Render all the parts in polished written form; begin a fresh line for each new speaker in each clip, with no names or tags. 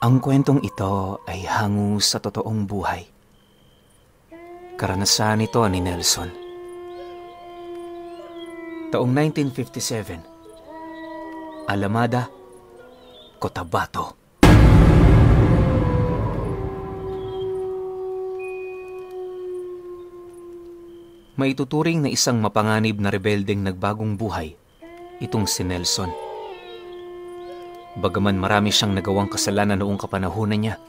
Ang kwentong ito ay hango sa totoong buhay. Karanasan ito ni Nelson. Taong 1957, Alamada, Cotabato. Maituturing na isang mapanganib na rebeldeng nagbagong buhay, itong si Nelson. Bagaman marami siyang nagawang kasalanan noong kapanahunan niya,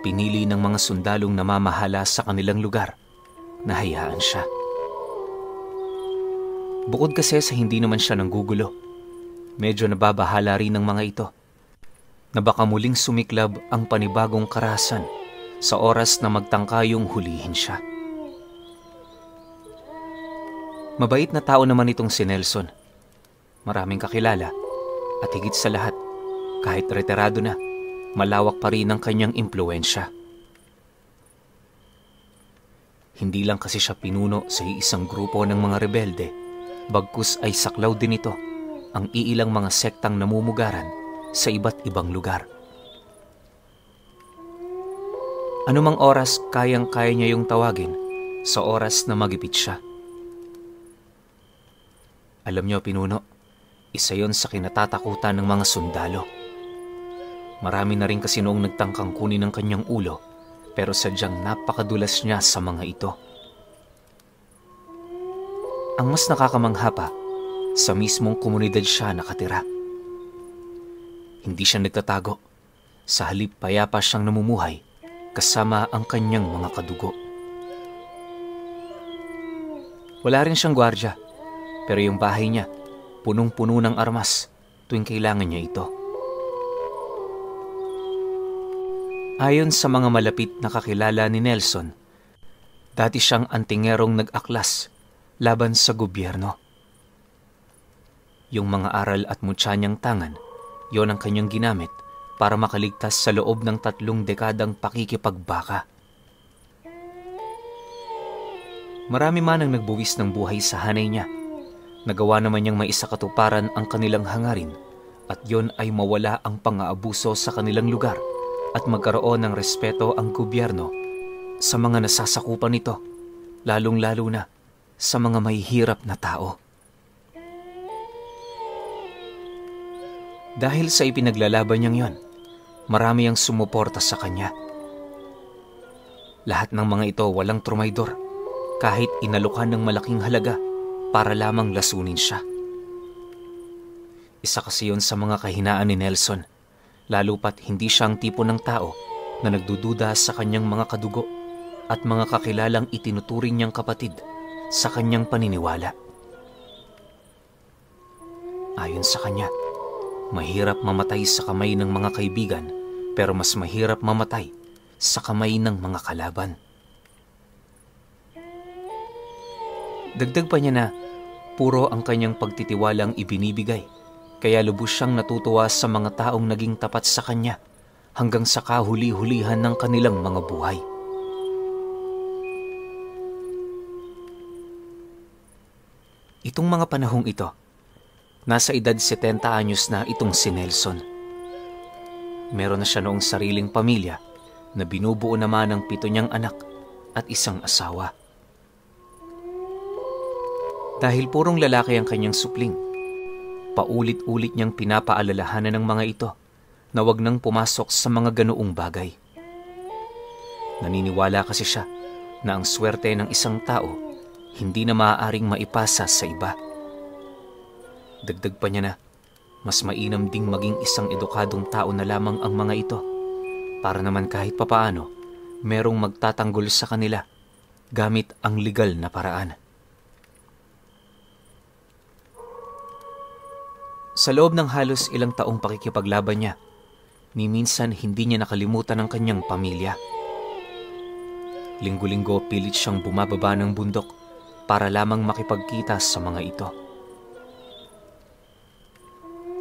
pinili ng mga sundalong namamahala sa kanilang lugar na hayaan siya. Bukod kasi sa hindi naman siya nanggugulo, medyo nababahala rin ng mga ito na baka muling sumiklab ang panibagong karahasan sa oras na magtangkayong hulihin siya. Mabait na tao naman itong si Nelson. Maraming kakilala at higit sa lahat, kahit retirado na, malawak pa rin ang kanyang impluwensya. Hindi lang kasi siya pinuno sa isang grupo ng mga rebelde, bagkus ay saklaw din ito ang iilang mga sektang namumugaran sa iba't ibang lugar. Anumang oras kayang-kaya niya yung tawagin sa oras na magipit siya. Alam niyo, pinuno, isa yon sa kinatatakutan ng mga sundalo. Marami na rin kasi noong nagtangkang kunin ang kanyang ulo, pero sadyang napakadulas niya sa mga ito. Ang mas nakakamangha pa, sa mismong komunidad siya nakatira. Hindi siya nagtatago, sa halip payapa siyang namumuhay kasama ang kanyang mga kadugo. Wala rin siyang gwardya, pero yung bahay niya, punong-puno ng armas tuwing kailangan niya ito. Ayon sa mga malapit na kakilala ni Nelson, dati siyang antingerong nag-aklas laban sa gobyerno. Yung mga aral at mutya niyang tangan, yon ang kanyang ginamit para makaligtas sa loob ng 3 dekadang pakikipagbaka. Marami man ang nagbuwis ng buhay sa hanay niya. Nagawa naman niyang maisakatuparan ang kanilang hangarin at yon ay mawala ang pang-aabuso sa kanilang lugar at magkaroon ng respeto ang gobyerno sa mga nasasakupan nito, lalong-lalo na sa mga mahihirap na tao. Dahil sa ipinaglalaban niyang yon, marami ang sumuporta sa kanya. Lahat ng mga ito walang trumaydor, kahit inalukan ng malaking halaga para lamang lasunin siya. Isa kasi yun sa mga kahinaan ni Nelson, lalo pat hindi siya ang tipo ng tao na nagdududa sa kanyang mga kadugo at mga kakilalang itinuturing niyang kapatid sa kanyang paniniwala. Ayon sa kanya, mahirap mamatay sa kamay ng mga kaibigan, pero mas mahirap mamatay sa kamay ng mga kalaban. Dagdag pa niya na puro ang kanyang pagtitiwalang ibinibigay, kaya lubos siyang natutuwa sa mga taong naging tapat sa kanya hanggang sa kahuli-hulihan ng kanilang mga buhay. Itong mga panahong ito, nasa edad 70 anyos na itong si Nelson. Meron na siya noong sariling pamilya na binubuo naman ng 7 niyang anak at isang asawa. Dahil purong lalaki ang kanyang supling, paulit-ulit niyang pinapaalalahanan ng mga ito na wag nang pumasok sa mga ganoong bagay. Naniniwala kasi siya na ang swerte ng isang tao hindi na maaaring maipasa sa iba. Dagdag pa niya na mas mainam ding maging isang edukadong tao na lamang ang mga ito para naman kahit papaano merong magtatanggol sa kanila gamit ang legal na paraan. Sa loob ng halos ilang taong pakikipaglaban niya, ni minsan hindi niya nakalimutan ang kanyang pamilya. Linggo-linggo pilit siyang bumababa ng bundok para lamang makipagkita sa mga ito.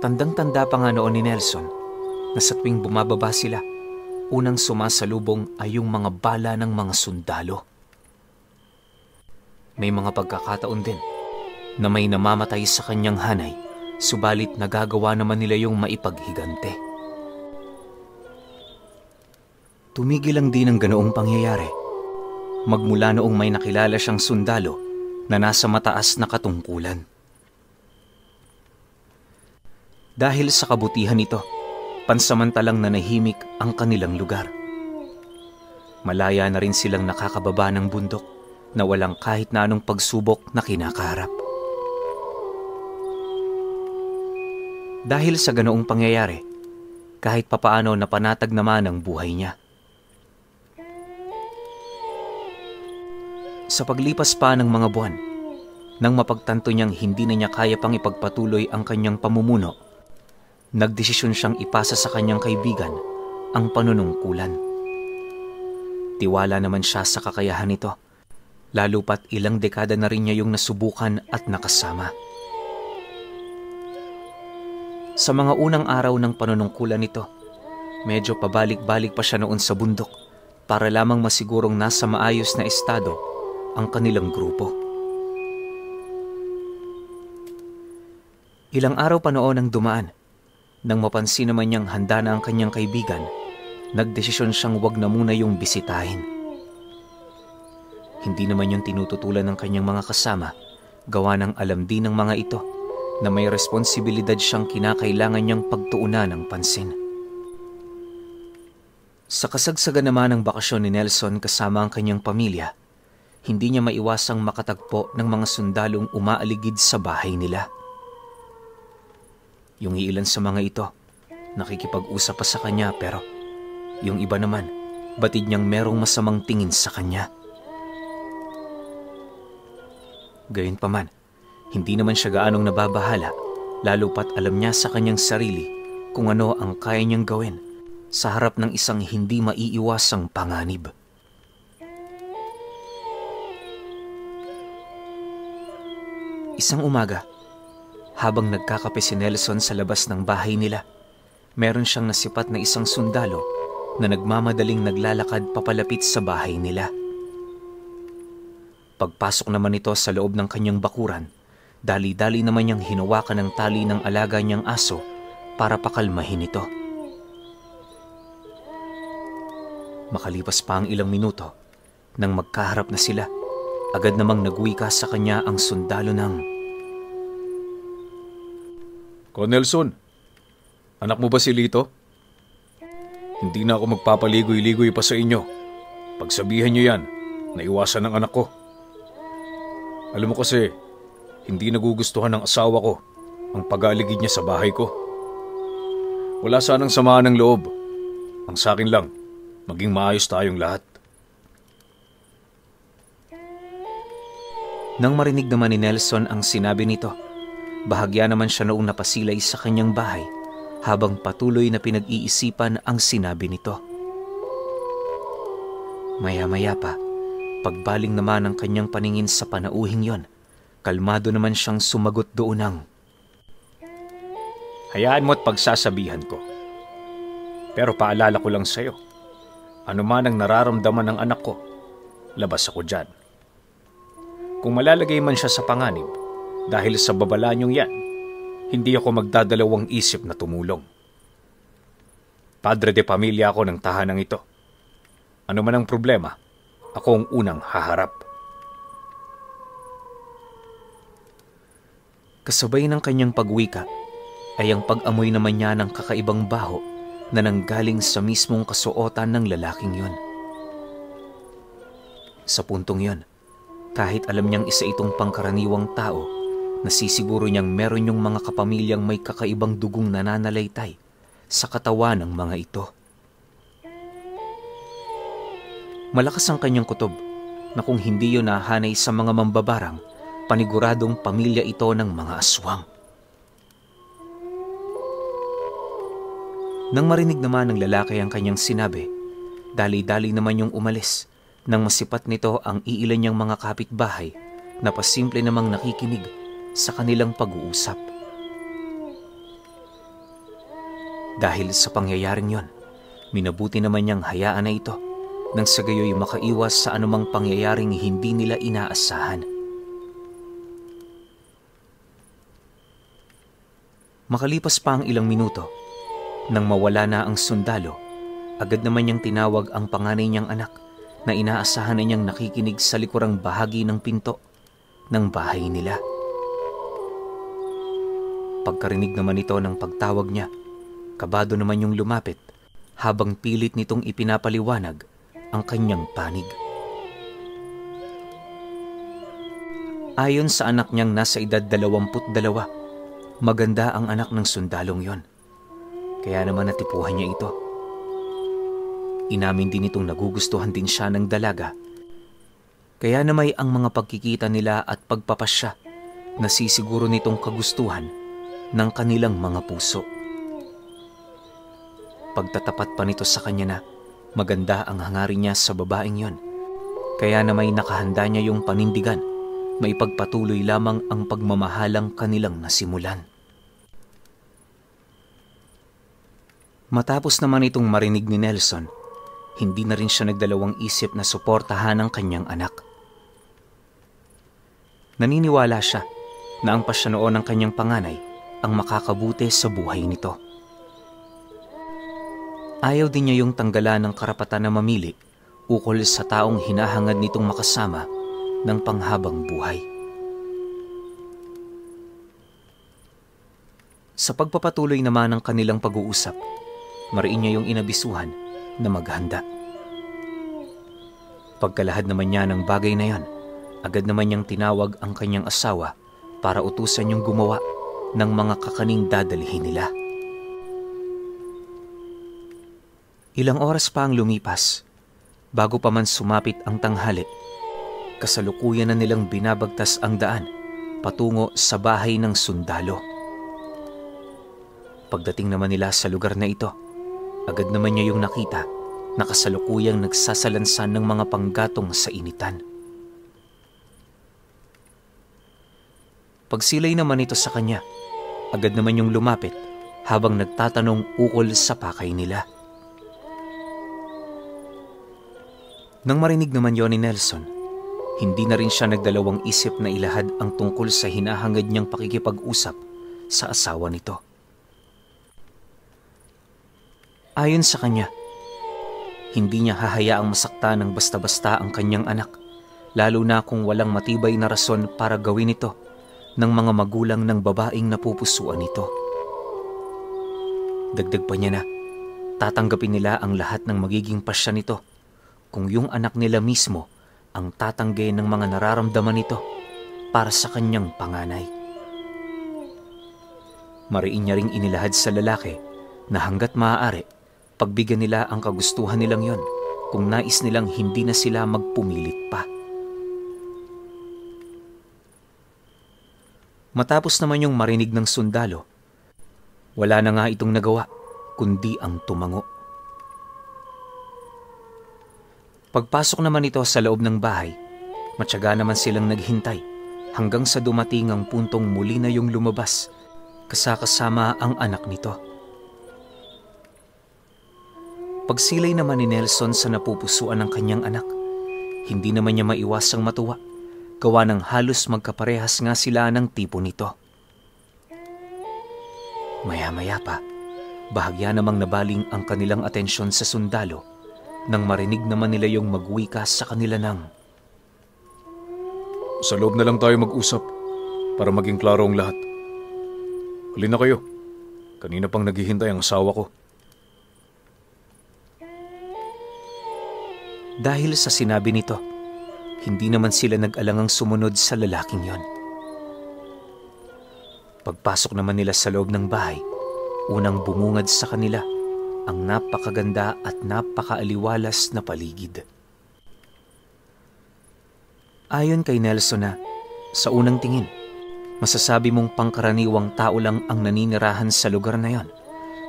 Tandang-tanda pa nga noon ni Nelson na sa tuwing bumababa sila, unang sumasalubong ay yung mga bala ng mga sundalo. May mga pagkakataon din na may namamatay sa kanyang hanay, subalit nagagawa naman nila yung maipaghigante. Tumigil lang din ang ganoong pangyayari. Magmula noong may nakilala siyang sundalo na nasa mataas na katungkulan. Dahil sa kabutihan nito, pansamantalang nanahimik ang kanilang lugar. Malaya na rin silang nakakababa ng bundok na walang kahit na anong pagsubok na kinakaharap. Dahil sa ganoong pangyayari, kahit papaano napanatag naman ang buhay niya. Sa paglipas pa ng mga buwan, nang mapagtanto niyang hindi na niya kaya pang ipagpatuloy ang kanyang pamumuno, nagdesisyon siyang ipasa sa kanyang kaibigan ang panunungkulan. Tiwala naman siya sa kakayahan nito, lalo pat ilang dekada na rin niya yung nasubukan at nakasama. Sa mga unang araw ng panunungkulan nito, medyo pabalik-balik pa siya noon sa bundok para lamang masigurong nasa maayos na estado ang kanilang grupo. Ilang araw pa noon ang dumaan, nang mapansin naman niyang handa na ang kanyang kaibigan, nagdesisyon siyang wag na muna yung bisitahin. Hindi naman yung tinututulan ng kanyang mga kasama, gawa ng alam din ng mga ito na may responsibilidad siyang kinakailangan niyang pagtuunan ng pansin. Sa kasagsagan naman ng bakasyon ni Nelson kasama ang kanyang pamilya, hindi niya maiwasang makatagpo ng mga sundalong umaaligid sa bahay nila. Yung ilan sa mga ito, nakikipag-usap pa sa kanya pero yung iba naman, batid niyang merong masamang tingin sa kanya. Gayunpaman, hindi naman siya gaanong nababahala, lalo pat alam niya sa kanyang sarili kung ano ang kaya niyang gawin sa harap ng isang hindi maiiwasang panganib. Isang umaga, habang nagkakape si Nelson sa labas ng bahay nila, meron siyang nasipat na isang sundalo na nagmamadaling naglalakad papalapit sa bahay nila. Pagpasok naman ito sa loob ng kanyang bakuran, dali-dali naman niyang hinawakan ng tali ng alaga niyang aso para pakalmahin ito. Makalipas pa ang ilang minuto, nang magkaharap na sila, agad namang nagwika sa kanya ang sundalo ng,
Ko Nelson, anak mo ba si Lito? Hindi na ako magpapaligoy-ligoy pa sa inyo. Pagsabihan niyo yan, naiwasan ng anak ko. Alam mo kasi, hindi nagugustuhan ng asawa ko ang pag-aaligid niya sa bahay ko. Wala sanang samaan ng loob. Ang sakin lang, maging maayos tayong lahat.
Nang marinig naman ni Nelson ang sinabi nito, bahagya naman siya noong napasilay sa kanyang bahay habang patuloy na pinag-iisipan ang sinabi nito. Maya-maya pa, pagbaling naman ang kanyang paningin sa panauhing yon, kalmado naman siyang sumagot doon ng,
Hayaan mo at pagsasabihan ko. Pero paalala ko lang sa'yo, ano man ang nararamdaman ng anak ko, labas ako dyan. Kung malalagay man siya sa panganib, dahil sa babala niyong yan, hindi ako magdadalawang isip na tumulong. Padre de pamilya ako ng tahanang ito. Ano man ang problema, ako ang unang haharap.
Kasabay ng kanyang pagwika ay ang pag-amoy naman niya ng kakaibang baho na nanggaling sa mismong kasuotan ng lalaking yon. Sa puntong yon, kahit alam niyang isa itong pangkaraniwang tao, nasisiguro niyang meron yung mga kapamilyang may kakaibang dugong nananalaytay sa katawan ng mga ito. Malakas ang kanyang kutob na kung hindi yun nahanay sa mga mambabarang, paniguradong pamilya ito ng mga aswang. Nang marinig naman ng lalaki ang kanyang sinabi, dali-dali naman yung umalis nang masipat nito ang iilan niyang mga kapitbahay na pasimple namang nakikinig sa kanilang pag-uusap. Dahil sa pangyayaring yon, minabuti naman niyang hayaan na ito nang sa gayoy makaiwas sa anumang pangyayaring hindi nila inaasahan. Makalipas pa ang ilang minuto, nang mawala na ang sundalo, Agad naman niyang tinawag ang panganay niyang anak na inaasahan na niyang nakikinig sa likurang bahagi ng pinto ng bahay nila. Pagkarinig naman ito ng pagtawag niya, kabado naman yung lumapit habang pilit nitong ipinapaliwanag ang kanyang panig. Ayon sa anak niyang nasa edad 22, maganda ang anak ng sundalong yon. Kaya naman natipuhan niya ito. Inamin din itong nagugustuhan din siya ng dalaga. Kaya namay ang mga pagkikita nila at pagpapasya nasisiguro nitong kagustuhan ng kanilang mga puso. Pagtatapat pa nito sa kanya na maganda ang hangarin niya sa babaeng yon. Kaya namay nakahanda niya yung panindigan, maipagpatuloy lamang ang pagmamahalang kanilang nasimulan. Matapos naman itong marinig ni Nelson, hindi na rin siya nagdalawang isip na suportahan ang kanyang anak. Naniniwala siya na ang pasya noon ng kanyang panganay ang makakabuti sa buhay nito. Ayaw din niya yung tanggalan ng karapatan na mamili ukol sa taong hinahangad nitong makasama ng panghabang buhay. Sa pagpapatuloy naman ng kanilang pag-uusap, mariin niya yung inabisuhan na maghanda. Pagkalahad naman niya ng bagay na yan, agad naman niyang tinawag ang kanyang asawa para utusan yung gumawa ng mga kakaning dadalhin nila. Ilang oras pa ang lumipas, bago pa man sumapit ang tanghali, kasalukuyan na nilang binabagtas ang daan patungo sa bahay ng sundalo. Pagdating naman nila sa lugar na ito, agad naman niya yung nakita na kasalukuyang nagsasalansan ng mga panggatong sa initan. Pagsilay naman ito sa kanya, agad naman yung lumapit habang nagtatanong ukol sa pakay nila. Nang marinig naman yon ni Nelson, hindi na rin siya nagdalawang isip na ilahad ang tungkol sa hinahangad niyang pakikipag-usap sa asawa nito. Ayon sa kanya, hindi niya hahayaang masaktan ng basta-basta ang kanyang anak, lalo na kung walang matibay na rason para gawin ito ng mga magulang ng babaeng napupusuan nito. Dagdag pa niya na tatanggapin nila ang lahat ng magiging pasya nito kung yung anak nila mismo ang tatanggi ng mga nararamdaman nito para sa kanyang panganay. Mariin niya ring inilahad sa lalaki na hanggat maaari, pagbigyan nila ang kagustuhan nilang yon kung nais nilang hindi na sila magpumilit pa. Matapos naman yung marinig ng sundalo, wala na nga itong nagawa kundi ang tumango. Pagpasok naman ito sa loob ng bahay, matyaga naman silang naghintay hanggang sa dumating ang puntong muli na yung lumabas kasama ang anak nito. Pagsilay naman ni Nelson sa napupusuan ng kanyang anak, hindi naman niya maiwasang matuwa, gawa ng halos magkaparehas nga sila ng tipo nito. Maya-maya pa, bahagya namang nabaling ang kanilang atensyon sa sundalo nang marinig naman nila yung magwika sa kanila ng,
"Sa loob na lang tayo mag-usap para maging klaro ang lahat. Halina kayo, kanina pang naghihintay ang asawa ko."
Dahil sa sinabi nito, hindi naman sila nag-alangang sumunod sa lalaking yon. Pagpasok naman nila sa loob ng bahay, unang bumungad sa kanila ang napakaganda at napakaaliwalas na paligid. Ayon kay Nelson na, sa unang tingin, masasabi mong pangkaraniwang tao lang ang naninirahan sa lugar na yon.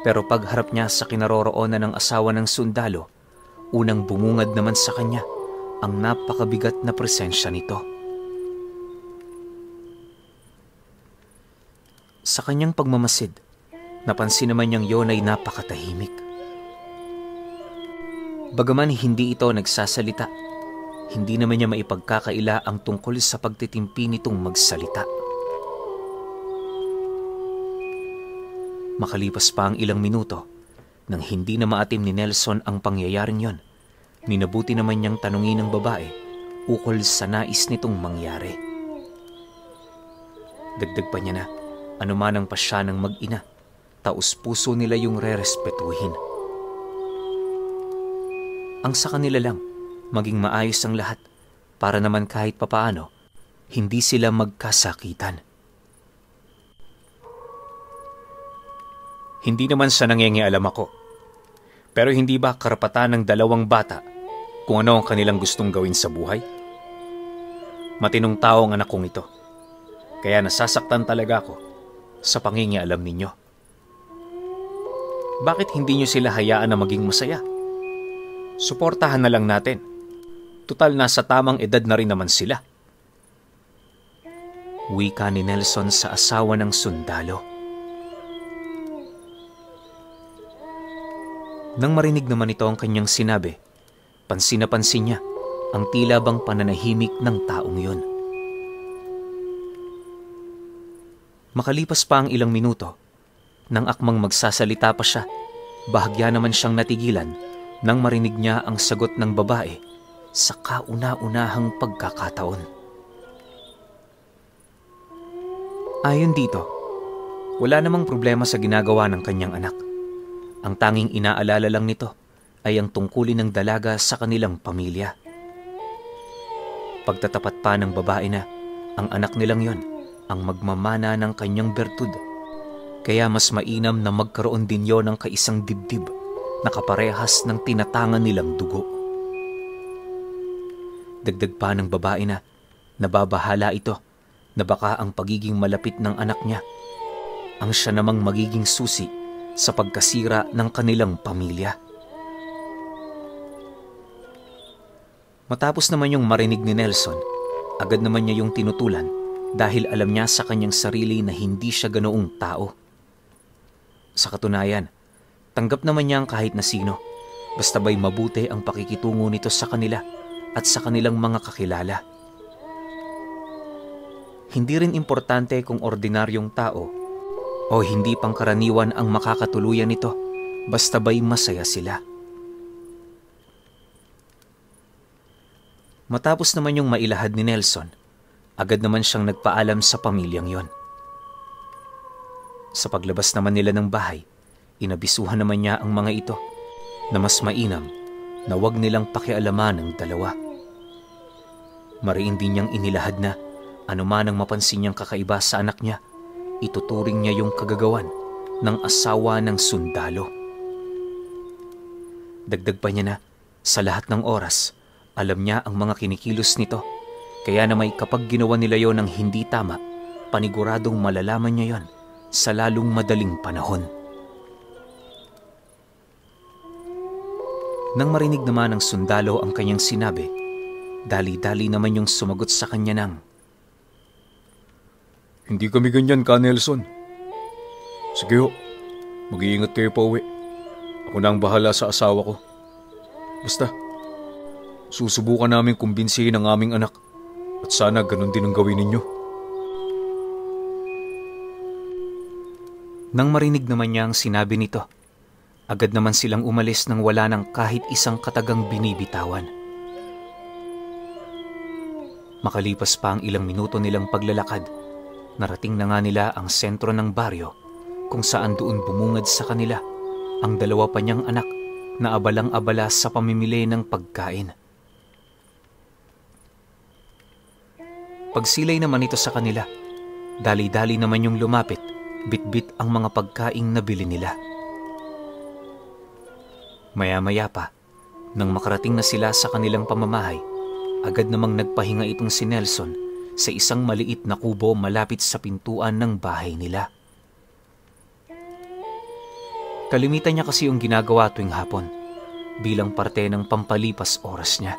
Pero pagharap niya sa kinaroroonan ng asawa ng sundalo, unang bumungad naman sa kanya ang napakabigat na presensya nito. Sa kanyang pagmamasid, napansin naman niyang yon ay napakatahimik. Bagaman hindi ito nagsasalita, hindi naman niya maipagkakaila ang tungkol sa pagtitimpi nitong magsalita. Makalipas pa ang ilang minuto, Nang hindi na maatim ni Nelson ang pangyayaring yon, minabuti naman niyang tanungin ng babae ukol sa nais nitong mangyari. Dagdag pa niya na anuman ang pasya ng mag-ina, taus-puso nila yung rerespetuhin. Ang sa kanila lang, maging maayos ang lahat para naman kahit papaano, hindi sila magkasakitan. Hindi naman sa nangingialam ako. Pero hindi ba karapatan ng dalawang bata kung ano ang kanilang gustong gawin sa buhay? Matinong tao ang anak kong ito. Kaya nasasaktan talaga ako sa pangingialam ninyo. Bakit hindi nyo sila hayaan na maging masaya? Suportahan na lang natin. Tutal nasa tamang edad na rin naman sila. Wika ni Nelson sa asawa ng sundalo. Nang marinig naman ito ang kanyang sinabi, pansin na pansin niya ang tila bang pananahimik ng taong yun. Makalipas pa ang ilang minuto, nang akmang magsasalita pa siya, bahagya naman siyang natigilan nang marinig niya ang sagot ng babae sa kauna-unahang pagkakataon. Ayon dito, wala namang problema sa ginagawa ng kanyang anak. Ang tanging inaalala lang nito ay ang tungkulin ng dalaga sa kanilang pamilya. Pagtatapat pa ng babae na ang anak nilang yon ang magmamana ng kanyang bertud, kaya mas mainam na magkaroon din yon ng kaisang dibdib na kaparehas ng tinatangan nilang dugo. Dagdag pa ng babae na nababahala ito na baka ang pagiging malapit ng anak niya ang siya namang magiging susi sa pagkasira ng kanilang pamilya. Matapos naman yung marinig ni Nelson, agad naman niya yung tinutulan dahil alam niya sa kanyang sarili na hindi siya ganoong tao. Sa katunayan, tanggap naman niya ang kahit na sino, basta ba'y mabuti ang pakikitungo nito sa kanila at sa kanilang mga kakilala. Hindi rin importante kung ordinaryong tao o hindi pangkaraniwan ang makakatuluyan nito, basta ba'y masaya sila. Matapos naman yung mailahad ni Nelson, agad naman siyang nagpaalam sa pamilyang yon. Sa paglabas naman nila ng bahay, inabisuhan naman niya ang mga ito na mas mainam na wag nilang pakialaman ng dalawa. Mariin din niyang inilahad na anuman ang mapansin niyang kakaiba sa anak niya, ituturing niya yung kagagawan ng asawa ng sundalo. Dagdag pa niya na sa lahat ng oras, alam niya ang mga kinikilos nito, kaya na may kapag ginawa nila yon ng hindi tama, paniguradong malalaman niya yon sa lalong madaling panahon. Nang marinig naman ng sundalo ang kanyang sinabi, dali-dali naman yung sumagot sa kanya ng,
"Hindi kami ganyan, Ka Nelson. Sige ho, mag-iingat kayo pa uwi. Ako na ang bahala sa asawa ko. Basta, susubukan namin kumbinsihin ang aming anak at sana ganun din ang gawin ninyo."
Nang marinig naman niya ang sinabi nito, agad naman silang umalis nang wala ng kahit isang katagang binibitawan. Makalipas pa ang ilang minuto nilang paglalakad, narating na nga nila ang sentro ng baryo kung saan doon bumungad sa kanila ang dalawa pa niyang anak na abalang-abala sa pamimili ng pagkain. Pagsilay naman ito sa kanila, dali-dali naman yung lumapit, bitbit ang mga pagkaing nabili nila. Maya-maya pa, nang makarating na sila sa kanilang pamamahay, agad namang nagpahinga itong si Nelson sa isang maliit na kubo malapit sa pintuan ng bahay nila. Kalimitan niya kasi yung ginagawa tuwing hapon bilang parte ng pampalipas oras niya.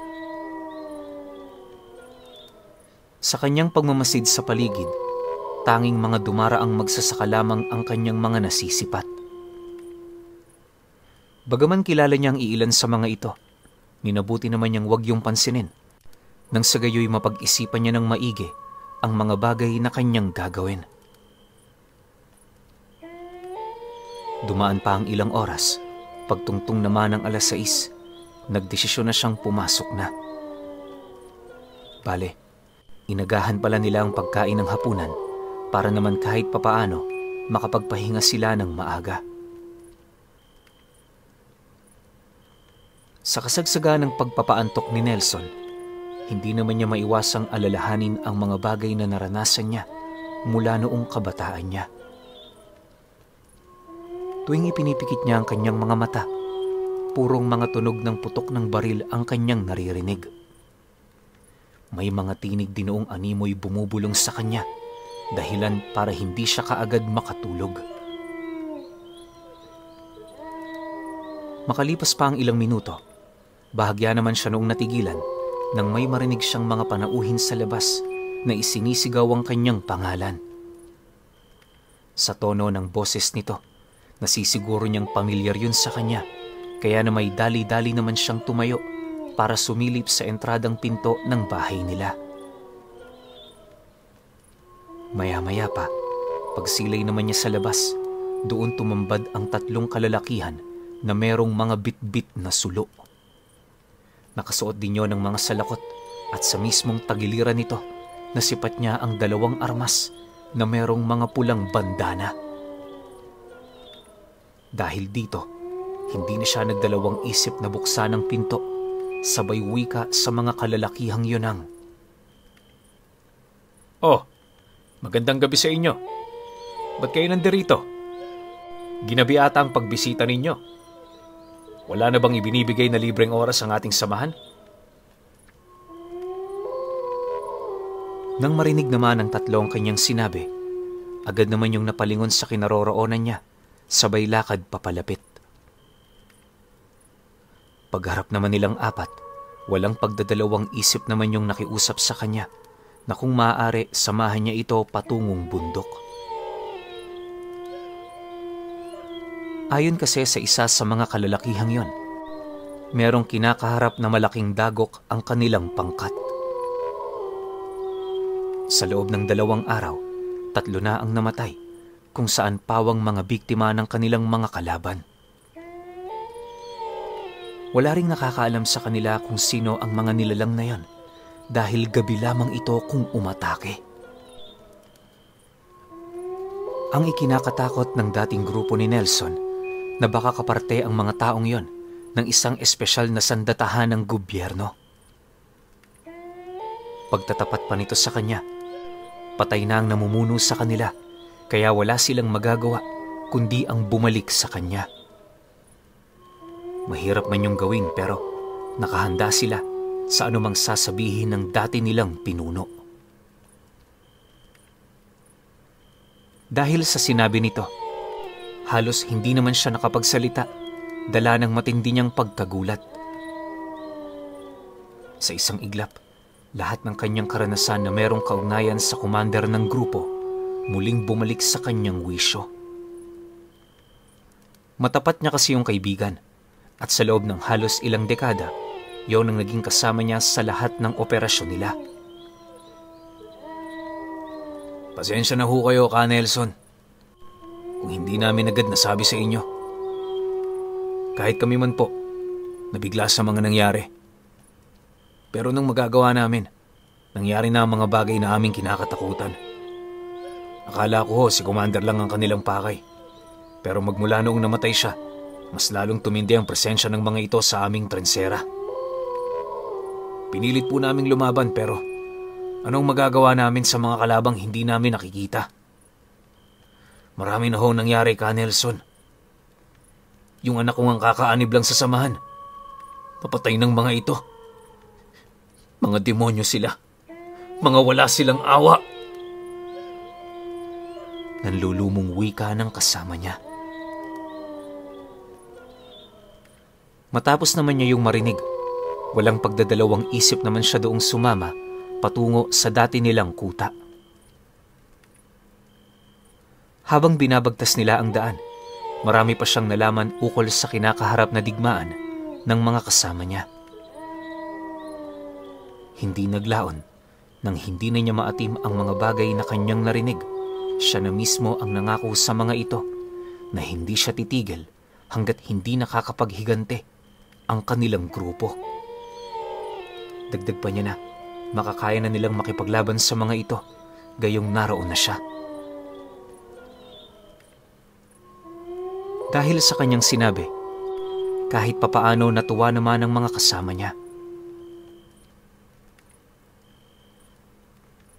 Sa kanyang pagmamasid sa paligid, tanging mga dumaraang magsasaka lamang ang kanyang mga nasisipat. Bagaman kilala niya ang iilan sa mga ito, minabuti naman niyang wag yung pansinin, nang sa gayoy mapag-isipan niya ng maigi ang mga bagay na kanyang gagawin. Dumaan pa ang ilang oras, pagtungtong naman ng 6:00, nagdesisyon na siyang pumasok na. Bale, inagahan pala nila ang pagkain ng hapunan para naman kahit papaano makapagpahinga sila ng maaga. Sa kasagsaga ng pagpapaantok ni Nelson, hindi naman niya maiwasang alalahanin ang mga bagay na naranasan niya mula noong kabataan niya. Tuwing ipinipikit niya ang kanyang mga mata, purong mga tunog ng putok ng baril ang kanyang naririnig. May mga tinig din noong animoy bumubulong sa kanya, dahilan para hindi siya kaagad makatulog. Makalipas pa ang ilang minuto, bahagya naman siya noong natigilan nang may marinig siyang mga panauhin sa labas na isinisigaw ang kanyang pangalan. Sa tono ng boses nito, nasisiguro niyang pamilyar yun sa kanya, kaya na may dali-dali naman siyang tumayo para sumilip sa entradang pinto ng bahay nila. Maya-maya pa, pagsilay naman niya sa labas, doon tumambad ang 3 kalalakihan na merong mga bit-bit na sulo. Nakasuot din yun ng mga salakot at sa mismong tagiliran nito, nasipat niya ang 2 armas na merong mga pulang bandana. Dahil dito, hindi na siya nagdalawang isip na buksan ang pinto, sabay wika sa mga kalalakihang yunang.
Oh, magandang gabi sa inyo. Ba't kayo nandirito? Ginabi ata ang pagbisita ninyo. Wala na bang ibinibigay na libreng oras ang ating samahan?
Nang marinig naman ang 3 ang kanyang sinabi, agad naman yung napalingon sa kinaroroonan niya, sabay lakad papalapit. Pagharap naman nilang 4, walang pagdadalawang isip naman yung nakiusap sa kanya na kung maaari samahan niya ito patungong bundok. Ayon kasi sa isa sa mga kalalakihang yon, merong kinakaharap na malaking dagok ang kanilang pangkat. Sa loob ng 2 araw, 3 na ang namatay, kung saan pawang mga biktima ng kanilang mga kalaban. Wala ring nakakaalam sa kanila kung sino ang mga nilalang na yon, dahil gabi lamang ito kung umatake. Ang ikinakatakot ng dating grupo ni Nelson na baka kaparte ang mga taong yon ng isang espesyal na sandatahan ng gobyerno. Pagtatapat pa nito sa kanya, patay na ang namumuno sa kanila, kaya wala silang magagawa kundi ang bumalik sa kanya. Mahirap man yung gawin pero nakahanda sila sa anumang sasabihin ng dati nilang pinuno. Dahil sa sinabi nito, halos hindi naman siya nakapagsalita, dala ng matindi niyang pagkagulat. Sa isang iglap, lahat ng kanyang karanasan na merong kaugnayan sa commander ng grupo muling bumalik sa kanyang wisyo. Matapat niya kasi yung kaibigan at sa loob ng halos ilang dekada, yon ang naging kasama niya sa lahat ng operasyon nila.
Pasensya na ho kayo, Ka Nelson, kung hindi namin agad nasabi sa inyo. Kahit kami man po, nabigla sa mga nangyari. Pero nang magagawa namin, nangyari na ang mga bagay na aming kinakatakutan. Akala ko si Commander lang ang kanilang pakay. Pero magmula noong namatay siya, mas lalong tumindi ang presensya ng mga ito sa aming trensera. Pinilit po naming lumaban pero anong magagawa namin sa mga kalabang hindi namin nakikita? Marami na ho nangyari, Ka Nelson. Yung anak kong ang kakaanib lang sa samahan, papatay ng mga ito. Mga demonyo sila. Mga wala silang awa.
Nanlulumong wika ng kasama niya. Matapos naman niya yung marinig, walang pagdadalawang isip naman siya doong sumama patungo sa dati nilang kuta. Habang binabagtas nila ang daan, marami pa siyang nalaman ukol sa kinakaharap na digmaan ng mga kasama niya. Hindi naglaon nang hindi na niya maatim ang mga bagay na kanyang narinig. Siya na mismo ang nangako sa mga ito na hindi siya titigil hanggat hindi nakakapaghigante ang kanilang grupo. Dagdag pa niya na makakaya na nilang makipaglaban sa mga ito gayong naroon na siya. Dahil sa kanyang sinabi, kahit papaano natuwa naman ang mga kasama niya.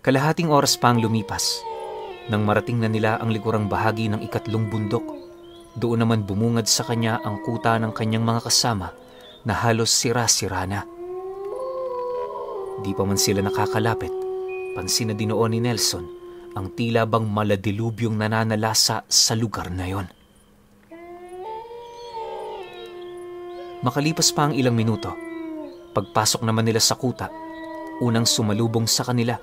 Kalahating oras pa ang lumipas nang marating na nila ang likurang bahagi ng ikatlong bundok. Doon naman bumungad sa kanya ang kuta ng kanyang mga kasama na halos sira-sira na. Di pa man sila nakakalapit, pansin na dinoon ni Nelson ang tila bang maladilubyong nananalasa sa lugar na yon. Makalipas pa ang ilang minuto, pagpasok naman nila sa kuta, unang sumalubong sa kanila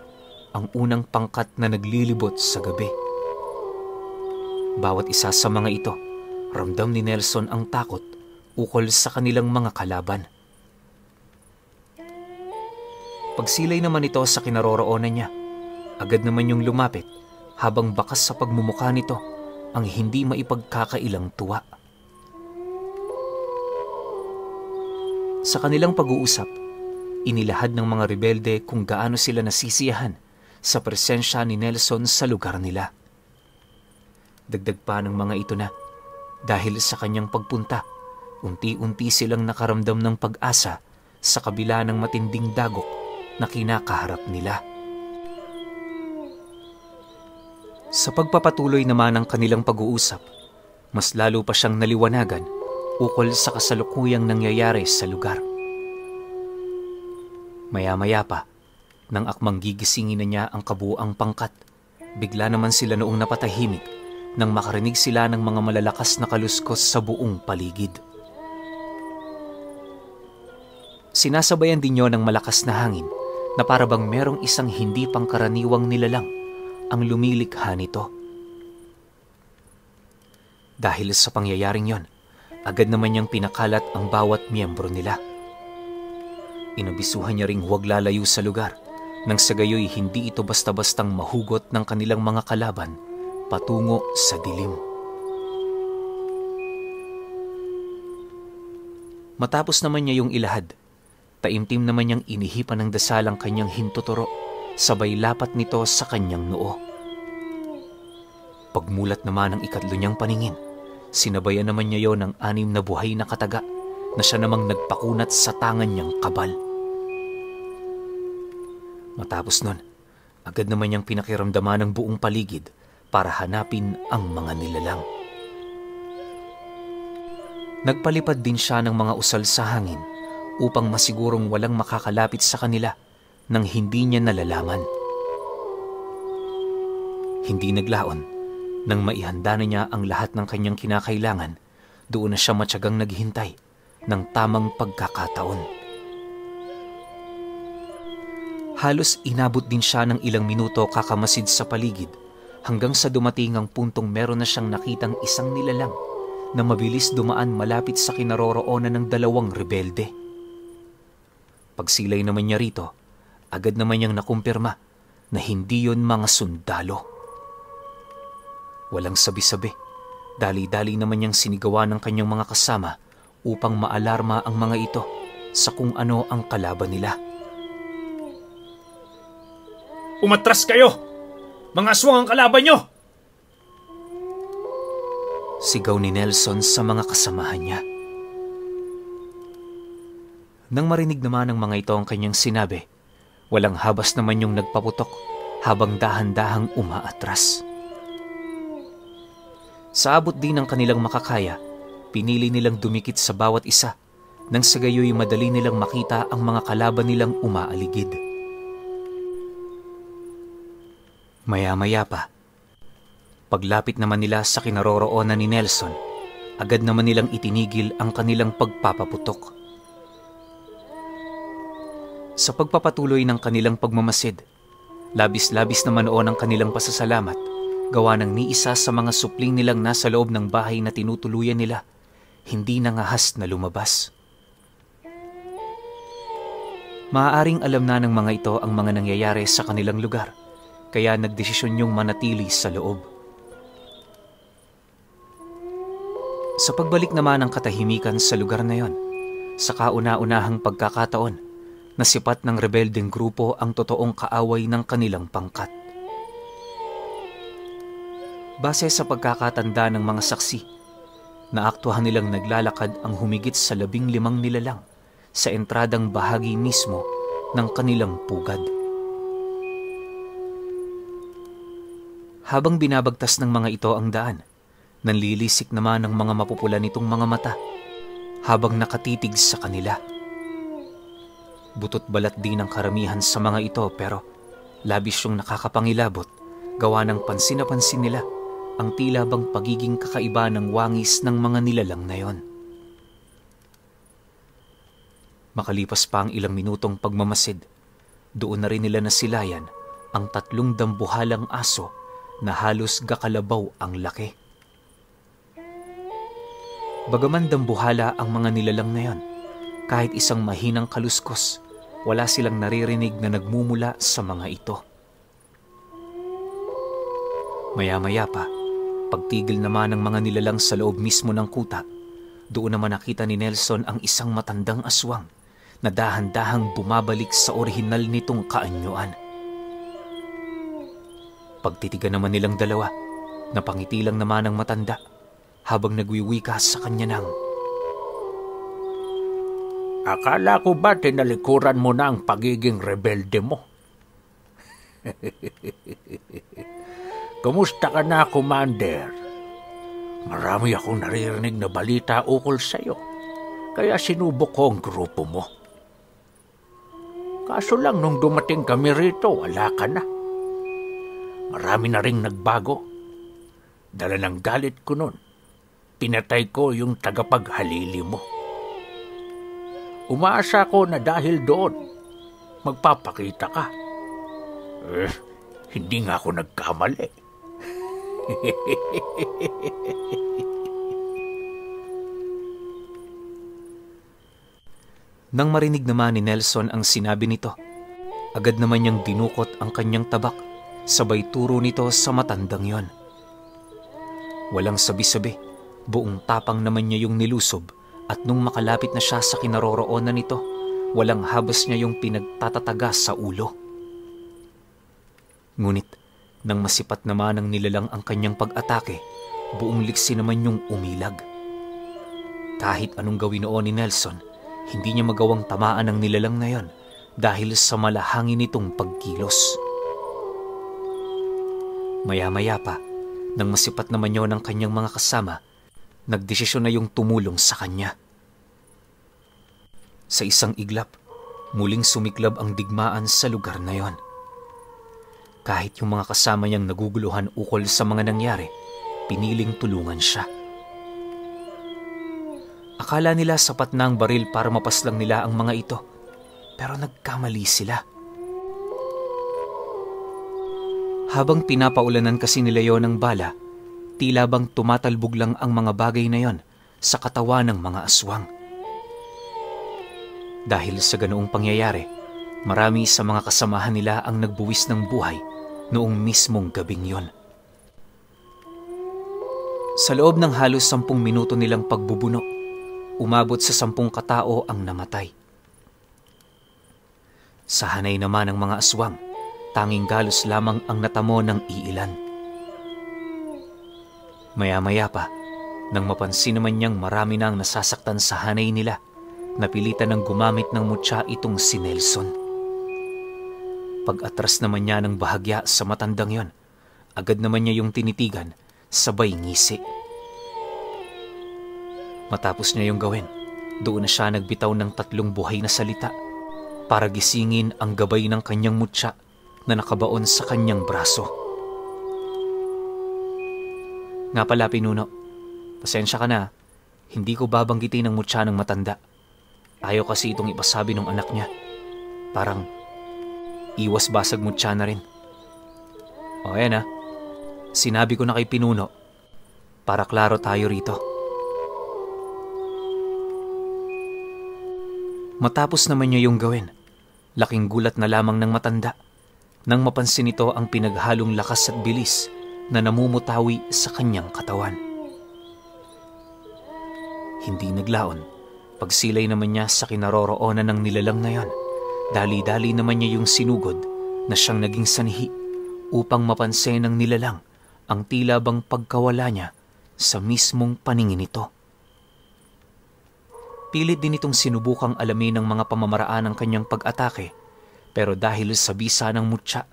ang unang pangkat na naglilibot sa gabi. Bawat isa sa mga ito, ramdam ni Nelson ang takot ukol sa kanilang mga kalaban. Pagsilay naman ito sa kinaroroonan niya, agad naman yung lumapit habang bakas sa pagmumukha nito ang hindi maipagkakailang tuwa. Sa kanilang pag-uusap, inilahad ng mga rebelde kung gaano sila nasisiyahan sa presensya ni Nelson sa lugar nila. Dagdag pa ng mga ito na dahil sa kanyang pagpunta, unti-unti silang nakaramdam ng pag-asa sa kabila ng matinding dagok na kinakaharap nila. Sa pagpapatuloy naman ng kanilang pag-uusap, mas lalo pa siyang naliwanagan ukol sa kasalukuyang nangyayari sa lugar. Maya-maya pa, nang akmang gigisingin na niya ang kabuuang pangkat, bigla naman sila noong napatahimik nang makarinig sila ng mga malalakas na kaluskos sa buong paligid. Sinasabayan din niyo ng malakas na hangin na parabang merong isang hindi pangkaraniwang nilalang ang lumilikha nito. Dahil sa pangyayaring yon, agad naman niyang pinakalat ang bawat miyembro nila. Inabisuhan niya ring huwag lalayo sa lugar nang sa gayoy hindi ito basta-bastang mahugot ng kanilang mga kalaban patungo sa dilim. Matapos naman niya yung ilahad, taimtim naman niyang inihipan ng dasal ang kanyang hintuturo, sabay lapat nito sa kanyang noo. Pagmulat naman ang ikatlo niyang paningin, sinabayan naman niya yon ng 6 na buhay na kataga na siya namang nagpakunat sa tangan niyang kabal. Matapos nun, agad naman niyang pinakiramdaman ng buong paligid para hanapin ang mga nilalang. Nagpalipad din siya ng mga usal sa hangin upang masigurong walang makakalapit sa kanila nang hindi niya nalalaman. Hindi naglaon. Nang maihanda na niya ang lahat ng kanyang kinakailangan, doon na siya matyagang naghintay ng tamang pagkakataon. Halos inabot din siya ng ilang minuto kakamasid sa paligid hanggang sa dumating ang puntong meron na siyang nakitang isang nilalang na mabilis dumaan malapit sa kinaroroonan ng 2 rebelde. Pagsilay naman niya rito, agad naman niyang nakumpirma na hindi yon mga sundalo. Walang sabi-sabi, dali-dali naman niyang sinigawa ng kanyang mga kasama upang maalarma ang mga ito sa kung ano ang kalaban nila.
Umatras kayo! Mga aswang ang kalaban nyo!
Sigaw ni Nelson sa mga kasamahan niya. Nang marinig naman ng mga ito ang kanyang sinabi, walang habas naman yung nagpaputok habang dahan-dahang umaatras. Sa abot din ng kanilang makakaya, pinili nilang dumikit sa bawat isa nang sa gayoy madali nilang makita ang mga kalaban nilang umaaligid. Maya-maya pa, paglapit naman nila sa kinaroroonan ni Nelson, agad naman nilang itinigil ang kanilang pagpapaputok. Sa pagpapatuloy ng kanilang pagmamasid, labis-labis naman noon ang kanilang pasasalamat gawa ng ni isa sa mga supling nilang nasa loob ng bahay na tinutuluyan nila, hindi nangahas na lumabas. Maaaring alam na ng mga ito ang mga nangyayari sa kanilang lugar, kaya nagdesisyon yung manatili sa loob. Sa pagbalik naman ng katahimikan sa lugar na yon, sa kauna-unahang pagkakataon, nasipat ng rebeldeng grupo ang totoong kaaway ng kanilang pangkat. Base sa pagkakatanda ng mga saksi, naaktuhan nilang naglalakad ang humigit sa 15 nilalang sa entradang bahagi mismo ng kanilang pugad. Habang binabagtas ng mga ito ang daan, nanlilisik naman ang mga mapupula nitong mga mata habang nakatitig sa kanila. Butot balat din ang karamihan sa mga ito pero labis yung nakakapangilabot gawa ng pansin na pansin nila ang tila bang pagiging kakaiba ng wangis ng mga nilalang na yon. Makalipas pa ang ilang minutong pagmamasid, doon na rin nila nasilayan ang 3 dambuhalang aso na halos gakalabaw ang laki. Bagaman dambuhala ang mga nilalang na yon, kahit isang mahinang kaluskos, wala silang naririnig na nagmumula sa mga ito. Maya-maya pa, pagtigil naman ng mga nilalang sa loob mismo ng kuta, doon naman nakita ni Nelson ang isang matandang aswang na dahan-dahang bumabalik sa orihinal nitong kaanyuan. Pagtitigan naman nilang dalawa, napangiti lang naman ang matanda habang nagwiwika sa kanya ng,
"Akala ko ba tinalikuran mo na ang pagiging rebelde mo? Kumusta ka na, Commander? Marami akong naririnig na balita ukol sa'yo, kaya sinubok ko ang grupo mo. Kaso lang nung dumating kami rito, wala ka na. Marami na ring nagbago. Dala ng galit ko nun, pinatay ko yung tagapaghalili mo. Umaasa ko na dahil doon, magpapakita ka. Hindi nga ako nagkamali."
Nang marinig naman ni Nelson ang sinabi nito, agad naman niyang dinukot ang kanyang tabak, sabay turo nito sa matandang yon. Walang sabi-sabi, buong tapang naman niya yung nilusob at nung makalapit na siya sa kinaroroonan nito, walang habas niya yung pinagtatataga sa ulo. Ngunit, nang masipat naman ng nilalang ang kanyang pag-atake, buong liksi naman yung umilag. Kahit anong gawin noon ni Nelson, hindi niya magawang tamaan ang nilalang na yon dahil sa malahangin nitong pagkilos. Maya-maya pa, nang masipat naman yon ng kanyang mga kasama, nagdesisyon na yung tumulong sa kanya. Sa isang iglap, muling sumiklab ang digmaan sa lugar na yon. Kahit yung mga kasama niyang naguguluhan ukol sa mga nangyari, piniling tulungan siya. Akala nila sapat na ang baril para mapaslang nila ang mga ito, pero nagkamali sila. Habang pinapaulanan kasi nila yon ng bala, tila bang tumatalbog lang ang mga bagay na yon sa katawan ng mga aswang. Dahil sa ganoong pangyayari, marami sa mga kasamahan nila ang nagbuwis ng buhay noong mismong gabing yon. Sa loob ng halos 10 minuto nilang pagbubuno, umabot sa 10 katao ang namatay. Sa hanay naman ng mga aswang, tanging galos lamang ang natamo ng iilan. Maya-maya pa, nang mapansin naman niyang marami na ang nasasaktan sa hanay nila, napilitan ng gumamit ng mutya itong si Nelson. Pag-atras naman niya ng bahagya sa matandang yon, agad naman niya yung tinitigan, sabay ngisi. Matapos niya yung gawin, doon na siya nagbitaw ng 3 buhay na salita para gisingin ang gabay ng kanyang mutya na nakabaon sa kanyang braso. Nga pala, Pinuno, pasensya ka na, hindi ko babanggitin ang mutya ng matanda. Ayaw kasi itong ipasabi ng anak niya. Parang iwas basag mutya na rin. O ayan ha, sinabi ko na kay Pinuno para klaro tayo rito. Matapos naman niya yung gawin, laking gulat na lamang ng matanda nang mapansin nito ang pinaghalong lakas at bilis na namumutawi sa kanyang katawan. Hindi naglaon. Pagsilay naman niya sa kinaroroonan ng nilalang na yon, dali-dali naman niya yung sinugod na siyang naging sanhi upang mapansin ng nilalang ang tila bang pagkawala niya sa mismong paningin nito. Pilit din itong sinubukang alamin ng mga pamamaraan ng kanyang pag-atake, pero dahil sa bisa ng mutya,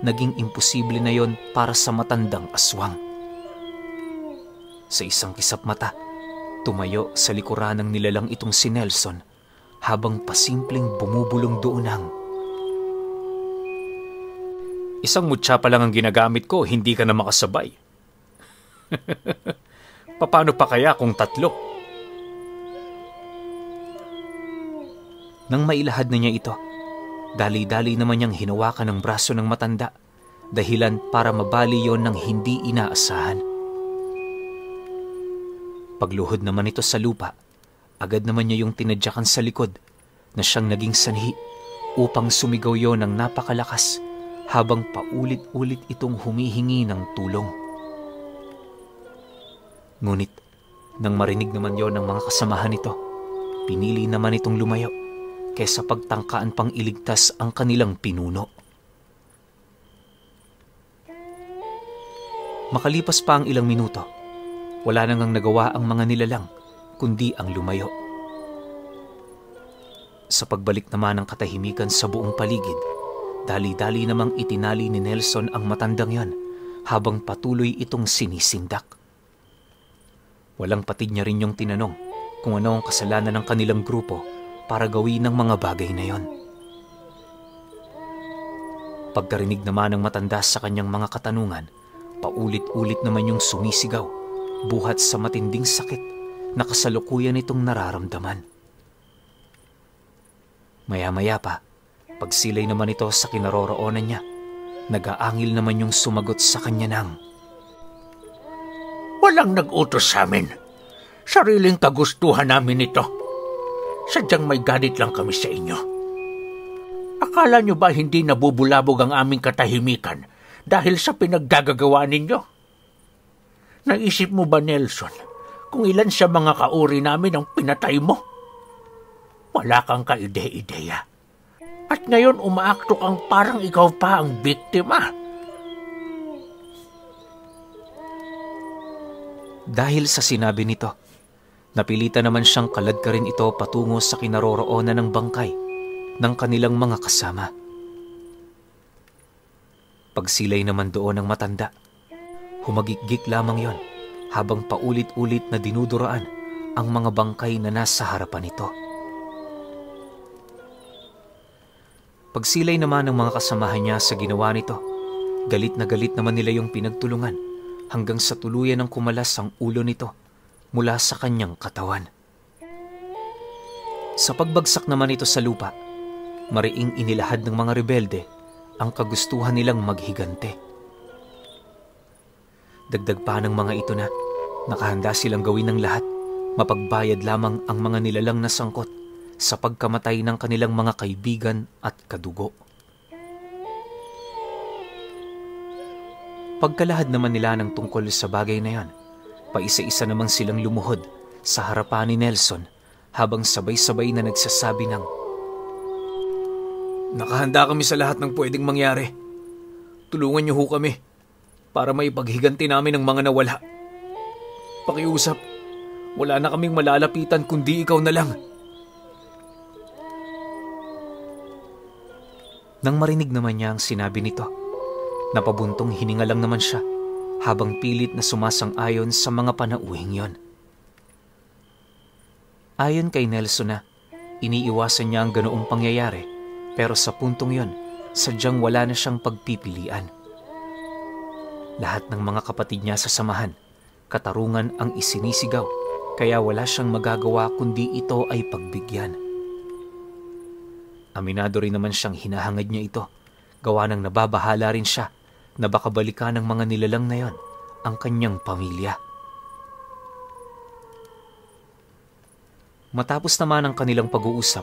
naging imposible na yon para sa matandang aswang. Sa isang kisap mata, tumayo sa likuran ng nilalang itong si Nelson habang pasimpleng bumubulong doon ang,
Isang mutya pa lang ang ginagamit ko, hindi ka na makasabay. Paano pa kaya kung 3?
Nang mailahad na niya ito, dali-dali naman niyang hinawakan ang braso ng matanda, dahilan para mabali yon ng hindi inaasahan. Pagluhod naman ito sa lupa, agad naman niya yung tinadyakan sa likod na siyang naging sanhi upang sumigaw yon ng napakalakas habang paulit-ulit itong humihingi ng tulong. Ngunit, nang marinig naman yon ng mga kasamahan nito, pinili naman itong lumayo kaysa pagtangkaan pang iligtas ang kanilang pinuno. Makalipas pa ang ilang minuto, wala nang nagawa ang mga nilalang kundi ang lumayo. Sa pagbalik naman ng katahimikan sa buong paligid, dali-dali namang itinali ni Nelson ang matandang yon habang patuloy itong sinisindak. Walang patid niya rin yung tinanong kung ano ang kasalanan ng kanilang grupo para gawin ng mga bagay na yon. Pagkarinig naman ng matanda sa kanyang mga katanungan, paulit-ulit naman yung sumisigaw, buhat sa matinding sakit na kasalukuyan itong nararamdaman. Maya-maya pa, pagsilay naman ito sa kinaroroonan niya, nag-aangil naman yung sumagot sa kanya ng,
Walang nag-utos sa amin. Sariling kagustuhan namin ito. Sadyang may galit lang kami sa inyo. Akala nyo ba hindi nabubulabog ang aming katahimikan dahil sa pinaggagawa ninyo? Naisip mo ba, Nelson, kung ilan sa mga kauri namin ang pinatay mo? Wala kang kaide-ideya. At ngayon umaakto kang parang ikaw pa ang biktima.
Dahil sa sinabi nito, napilitan naman siyang kaladkarin ito patungo sa kinaroroonan ng bangkay ng kanilang mga kasama. Pagsilay naman doon ng matanda, humagikgik lamang yon habang paulit-ulit na dinuduraan ang mga bangkay na nasa harapan nito. Pagsilay naman ng mga kasamahan niya sa ginawa nito, galit na galit naman nila yung pinagtulungan hanggang sa tuluyan ng kumalas ang ulo nito mula sa kanyang katawan. Sa pagbagsak naman ito sa lupa, mariing inilahad ng mga rebelde ang kagustuhan nilang maghigante. Dagdag pa ng mga ito na nakahanda silang gawin ng lahat, mapagbayad lamang ang mga nilalang na sangkot sa pagkamatay ng kanilang mga kaibigan at kadugo. Pagkalahad naman nila ng tungkol sa bagay na yan, paisa-isa namang silang lumuhod sa harapan ni Nelson habang sabay-sabay na nagsasabi ng,
Nakahanda kami sa lahat ng pwedeng mangyari. Tulungan niyo ho kami para maipaghiganti namin ang mga nawala. Pakiusap, wala na kaming malalapitan kundi ikaw na lang.
Nang marinig naman niya ang sinabi nito, napabuntong hininga lang naman siya habang pilit na sumasang-ayon sa mga panauhing yon. Ayon kay Nelson na, iniiwasan niya ang ganoong pangyayari pero sa puntong yon, sadyang wala na siyang pagpipilian. Lahat ng mga kapatid niya sa samahan, katarungan ang isinisigaw kaya wala siyang magagawa kundi ito ay pagbigyan. Aminado rin naman siyang hinahangad niya ito, gawa ng nababahala rin siya na baka balikan ng mga nilalang na yon ang kanyang pamilya. Matapos naman ang kanilang pag-uusap,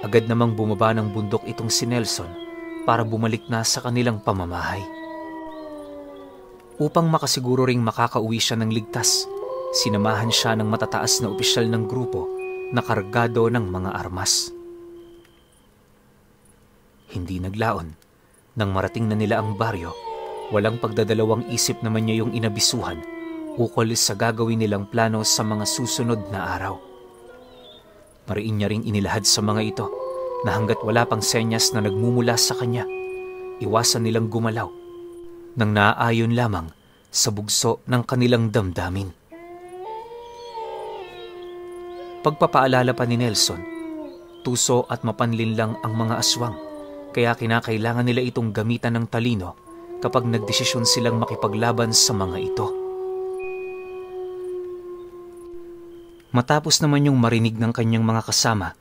agad namang bumaba ng bundok itong si Nelson para bumalik na sa kanilang pamamahay. Upang makasiguro ring makakauwi siya ng ligtas, sinamahan siya ng matataas na opisyal ng grupo na kargado ng mga armas. Hindi naglaon. Nang marating na nila ang baryo, walang pagdadalawang isip naman niya yung inabisuhan ukol sa gagawin nilang plano sa mga susunod na araw. Mariin niya ring inilahad sa mga ito na hanggat wala pang senyas na nagmumula sa kanya, iwasan nilang gumalaw nang naaayon lamang sa bugso ng kanilang damdamin. Pagpapaalala pa ni Nelson, tuso at mapanlin lang ang mga aswang, kaya kinakailangan nila itong gamitan ng talino kapag nagdesisyon silang makipaglaban sa mga ito. Matapos naman yung marinig ng kanyang mga kasama,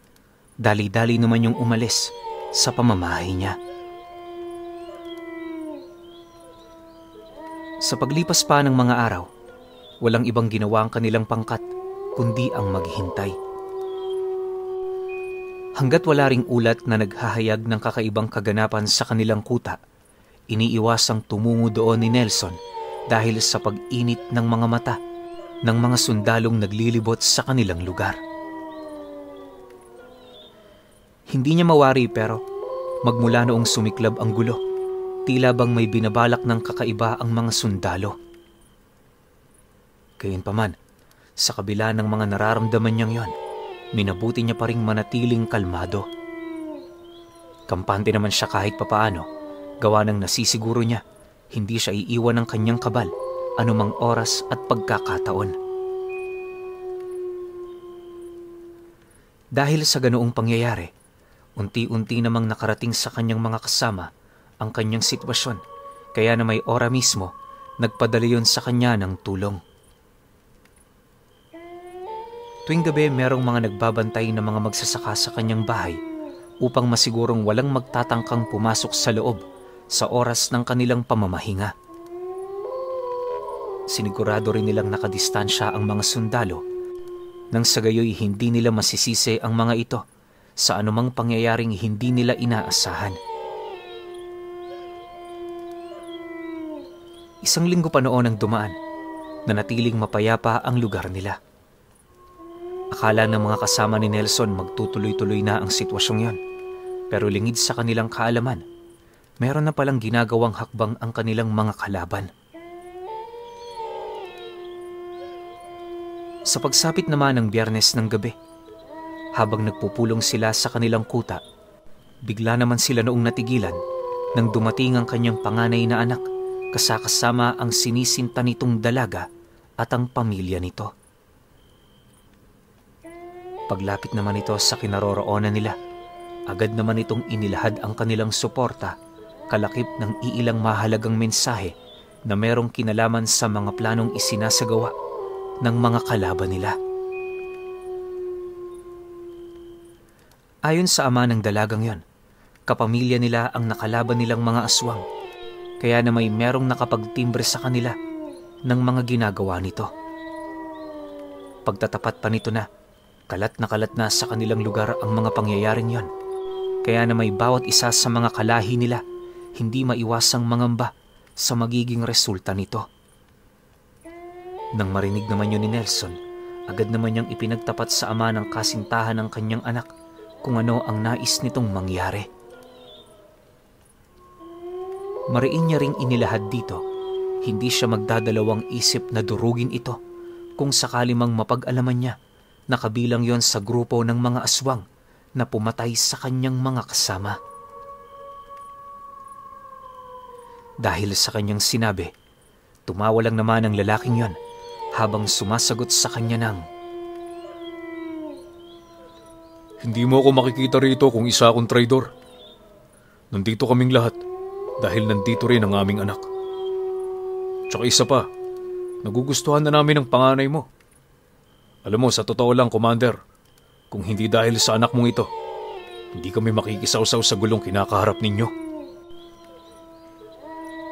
dali-dali naman yung umalis sa pamamahay niya. Sa paglipas pa ng mga araw, walang ibang ginawa ang kanilang pangkat kundi ang maghintay. Hanggat wala ring ulat na naghahayag ng kakaibang kaganapan sa kanilang kuta, iniiwasang tumungo doon ni Nelson dahil sa pag-init ng mga mata ng mga sundalong naglilibot sa kanilang lugar. Hindi niya mawari pero magmula noong sumiklab ang gulo, tila bang may binabalak ng kakaiba ang mga sundalo. Gayunpaman, sa kabila ng mga nararamdaman niyang yon, minabuti niya pa ring manatiling kalmado. Kampante naman siya kahit papaano, gawa ng nasisiguro niya, hindi siya iiwan ng kanyang kabal anumang oras at pagkakataon. Dahil sa ganoong pangyayari, unti-unti namang nakarating sa kanyang mga kasama ang kanyang sitwasyon, kaya na may ora mismo, nagpadala yon sa kanya ng tulong. Tuwing gabi merong mga nagbabantay na mga magsasaka sa kanyang bahay upang masigurong walang magtatangkang pumasok sa loob sa oras ng kanilang pamamahinga. Sinigurado rin nilang nakadistansya ang mga sundalo nang sa gayoy hindi nila masisisi ang mga ito sa anumang pangyayaring hindi nila inaasahan. Isang linggo pa noon ang dumaan, nanatiling mapayapa ang lugar nila. Akala ng mga kasama ni Nelson magtutuloy-tuloy na ang sitwasyong yon, pero lingid sa kanilang kaalaman, meron na palang ginagawang hakbang ang kanilang mga kalaban. Sa pagsapit naman ng Biyernes ng gabi, habang nagpupulong sila sa kanilang kuta, bigla naman sila noong natigilan nang dumating ang kanyang panganay na anak, kasama ang sinisinta nitong dalaga at ang pamilya nito. Paglapit naman ito sa kinaroroonan nila, agad naman itong inilahad ang kanilang suporta, kalakip ng iilang mahalagang mensahe na merong kinalaman sa mga planong isinasagawa ng mga kalaban nila. Ayon sa ama ng dalagang yon, kapamilya nila ang nakalaban nilang mga aswang, kaya na may merong nakapagtimbre sa kanila ng mga ginagawa nito. Pagtatapat pa nito na, kalat na sa kanilang lugar ang mga pangyayaring yon, kaya na may bawat isa sa mga kalahi nila hindi maiwasang mangamba sa magiging resulta nito. Nang marinig naman yun ni Nelson, agad naman niyang ipinagtapat sa ama ng kasintahan ng kanyang anak kung ano ang nais nitong mangyari. Mariin niya ring inilahad dito, hindi siya magdadalawang isip na durugin ito kung sakali mang mapag-alaman niya na kabilang yon sa grupo ng mga aswang na pumatay sa kanyang mga kasama. Dahil sa kanyang sinabi, tumawa lang naman ang lalaking yon habang sumasagot sa kanya ng,
"Hindi mo ako makikita rito kung isa akong traidor. Nandito kaming lahat dahil nandito rin ang aming anak. Tsaka isa pa, nagugustuhan na namin ang panganay mo. Alam mo, sa totoo lang, Commander, kung hindi dahil sa anak mong ito, hindi kami makikisawsaw sa gulong kinakaharap ninyo."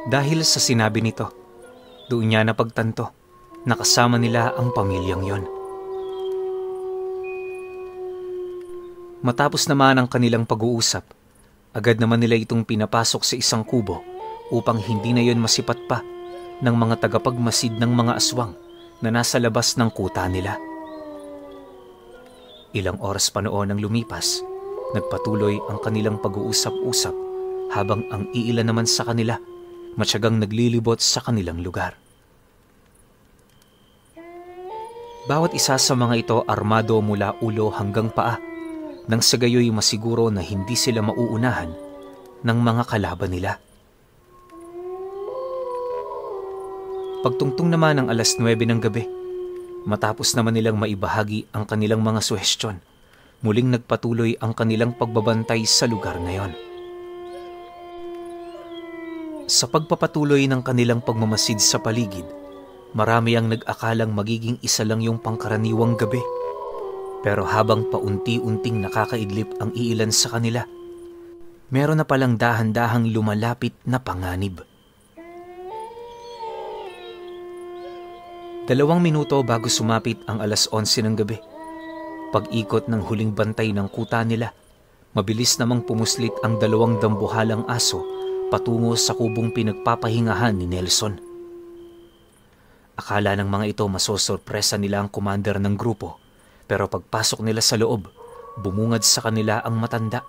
Dahil sa sinabi nito, doon niya napagtanto na kasama nila ang pamilyang yon. Matapos naman ang kanilang pag-uusap, agad naman nila itong pinapasok sa isang kubo upang hindi na yon masipat pa ng mga tagapagmasid ng mga aswang na nasa labas ng kuta nila. Ilang oras pa noon ang lumipas, nagpatuloy ang kanilang pag-uusap-usap habang ang iilan naman sa kanila matyagang naglilibot sa kanilang lugar. Bawat isa sa mga ito armado mula ulo hanggang paa, nang sa gayoy masiguro na hindi sila mauunahan ng mga kalaban nila. Pagtungtong naman ng 9:00 ng gabi, matapos naman nilang maibahagi ang kanilang mga suhestyon, muling nagpatuloy ang kanilang pagbabantay sa lugar na yon. Sa pagpapatuloy ng kanilang pagmamasid sa paligid, marami ang nag-akalang magiging isa lang yung pangkaraniwang gabi. Pero habang paunti-unting nakakaidlip ang iilan sa kanila, meron na palang dahan-dahang lumalapit na panganib. 2 minuto bago sumapit ang 11:00 ng gabi, pag-ikot ng huling bantay ng kuta nila, mabilis namang pumuslit ang 2 dambuhalang aso patungo sa kubong pinagpapahingahan ni Nelson. Akala ng mga ito masosorpresa nila ang commander ng grupo, pero pagpasok nila sa loob, bumungad sa kanila ang matanda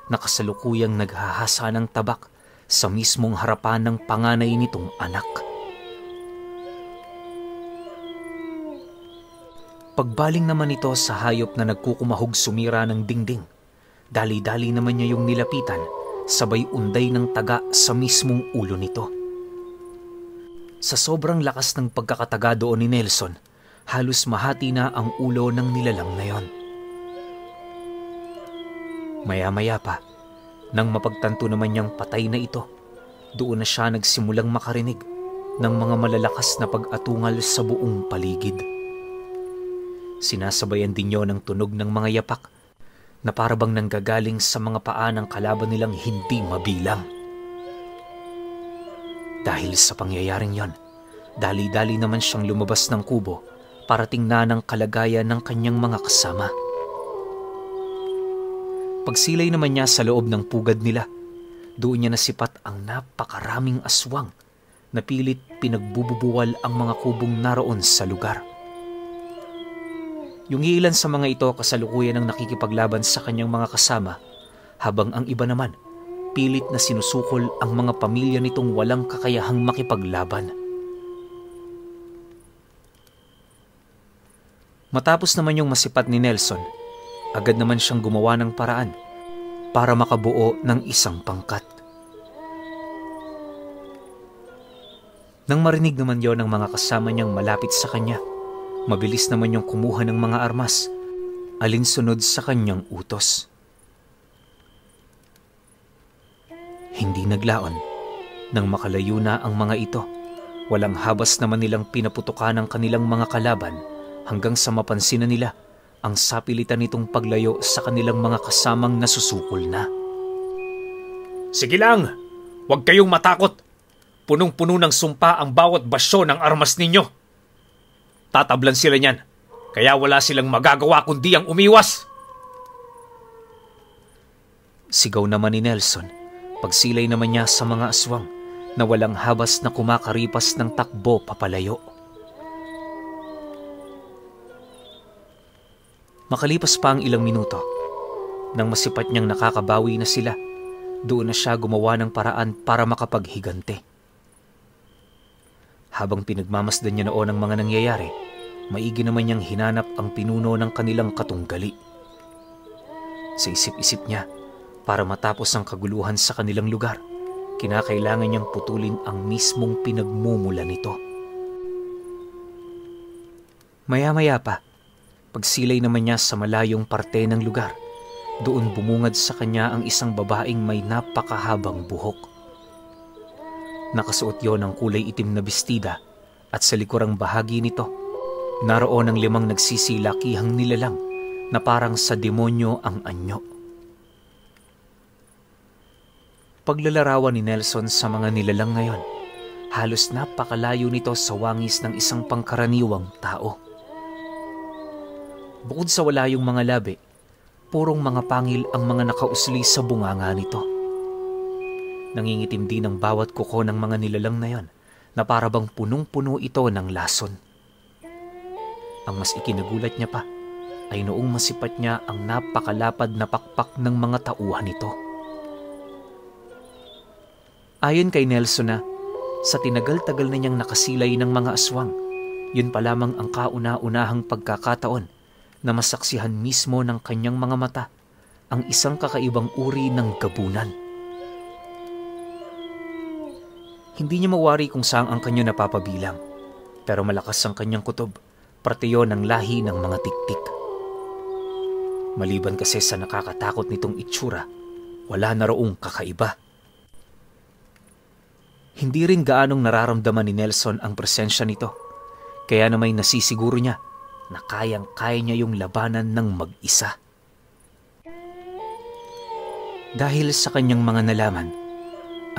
na kasalukuyang naghahasa ng tabak sa mismong harapan ng panganay nitong anak. Pagbaling naman ito sa hayop na nagkukumahog sumira ng dingding, dali-dali naman niya yung nilapitan, sabay unday ng taga sa mismong ulo nito. Sa sobrang lakas ng pagkakataga doon ni Nelson, halos mahati na ang ulo ng nilalang na yon. Maya-maya pa, nang mapagtanto naman niyang patay na ito, doon na siya nagsimulang makarinig ng mga malalakas na pag-atungal sa buong paligid. Sinasabayan din yon ng tunog ng mga yapak na parabang nanggagaling sa mga paa ng kalaban nilang hindi mabilang. Dahil sa pangyayaring yon, dali-dali naman siyang lumabas ng kubo para tingnan ang kalagayan ng kanyang mga kasama. Pagsilay naman niya sa loob ng pugad nila, doon niya nasipat ang napakaraming aswang na pilit pinagbububuwal ang mga kubong naroon sa lugar. Yung ilan sa mga ito kasalukuyan ang nakikipaglaban sa kanyang mga kasama, habang ang iba naman pilit na sinusukol ang mga pamilya nitong walang kakayahang makipaglaban. Matapos naman yung masipat ni Nelson, agad naman siyang gumawa ng paraan para makabuo ng isang pangkat. Nang marinig naman yon ng mga kasama niyang malapit sa kanya, mabilis naman yung kumuha ng mga armas, alinsunod sa kanyang utos. Hindi naglaon, nang makalayo na ang mga ito, walang habas naman nilang pinaputukan ang kanilang mga kalaban hanggang sa mapansin na nila ang sapilitan nitong paglayo sa kanilang mga kasamang nasusukol na.
Sige lang, huwag kayong matakot. Punong-puno ng sumpa ang bawat basyo ng armas ninyo. Tatablan sila niyan, kaya wala silang magagawa kundi ang umiwas.
Sigaw naman ni Nelson, pagsilay naman niya sa mga aswang na walang habas na kumakaripas ng takbo papalayo. Makalipas pa ang ilang minuto, nang masipat niyang nakakabawi na sila, doon na siya gumawa ng paraan para makapaghigante. Habang pinagmamasdan niya noon ang mga nangyayari, maigi naman niyang hinanap ang pinuno ng kanilang katunggali. Sa isip-isip niya, para matapos ang kaguluhan sa kanilang lugar, kinakailangan niyang putulin ang mismong pinagmumula nito. Maya-maya pa, pagsilay naman niya sa malayong parte ng lugar, doon bumungad sa kanya ang isang babaeng may napakahabang buhok. Nakasuot yon ng kulay itim na bestida at sa likurang bahagi nito, naroon ang 5 nagsisilakihang nilalang na parang sa demonyo ang anyo. Paglalarawan ni Nelson sa mga nilalang ngayon, halos napakalayo nito sa wangis ng isang pangkaraniwang tao. Bukod sa wala yung mga labi, purong mga pangil ang mga nakausli sa bunganga nito. Nangingitim din ang bawat kuko ng mga nilalang na yon na parabang punong-puno ito ng lason. Ang mas ikinagulat niya pa ay noong masipat niya ang napakalapad na pakpak ng mga tauhan nito. Ayon kay Nelson na, sa tinagal-tagal na niyang nakasilay ng mga aswang, yun pa lamang ang kauna-unahang pagkakataon na masaksihan mismo ng kanyang mga mata ang isang kakaibang uri ng gabunan. Hindi niya mawari kung saan ang kanya napapabilang, pero malakas ang kanyang kutob, parte yon ng lahi ng mga tiktik. Maliban kasi sa nakakatakot nitong itsura, wala na roong kakaiba. Hindi rin gaanong nararamdaman ni Nelson ang presensya nito, kaya na may nasisiguro niya na kayang-kaya niya yung labanan ng mag-isa. Dahil sa kanyang mga nalaman,